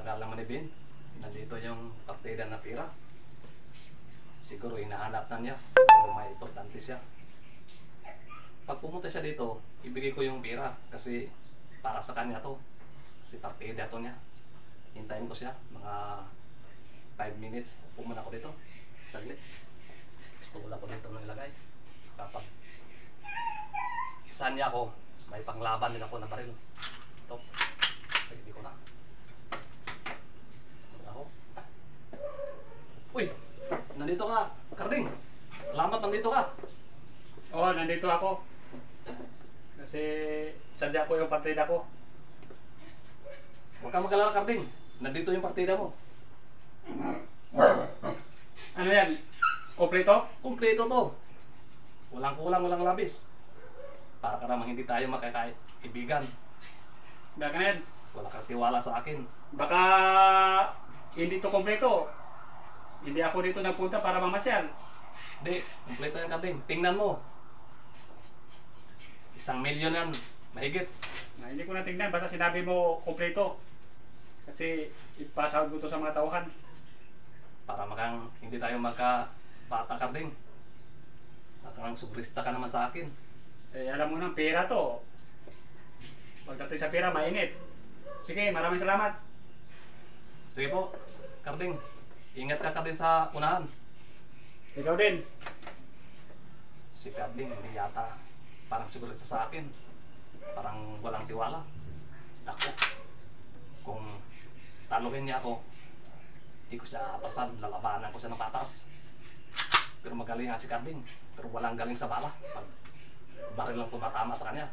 akala mo ni Ben, nandito yung partida na pira. Siguro hinahanap na niya, siguro may importante siya. Pag pumunta siya dito, ibigay ko yung pira kasi para sa kanya to. Kasi partida to niya. Hintayin ko siya, mga 5 minutes. Pumunta ko dito, saglit. Pistola ko dito nang ilagay. Kapag isa niya ako, may panglaban din ako na baril. Ito, hindi ko na. Ako. Uy! Nandito ka, Karding. Salamat, nandito ka. Oo, nandito ako. Kasi sadya ko yung partida ko. Huwag kang mag-alala, Karding. Nandito yung partida mo. Ano yan? Kompleto? Kumpleto to. Walang kulang, walang labis. Para ka namang hindi tayo makakaibigan. Baka na yan. Wala kang tiwala sa akin. Baka hindi to kompleto. Hindi ako dito nagpunta para mamasyal. Hindi, kumpleto yan, Karding. Tingnan mo. 1,000,000 yan. Mahigit. Na, hindi ko na tingnan. Basta sinabi mo kompleto. Kasi ipasahod ko to sa mga tauhan. Para makang hindi tayo magkabata, Karding. Makang sugrista ka naman sa akin. Eh, alam mo ng pera to. Pagdating sa pera, mainit. Sige, maraming salamat. Sige po, Karding. Ingat ka, Karding, sa unahan. Ikaw din. Si Karding, hindi yata parang sigurista sa akin. Parang walang tiwala. Ako, kung taluhin niya ako, hindi ko siya atasan, lalabanan ko siya ng patas. Pero magaling nga si Karding. Pero walang galing sa bala. Pag baril lang tumatama sa kanya,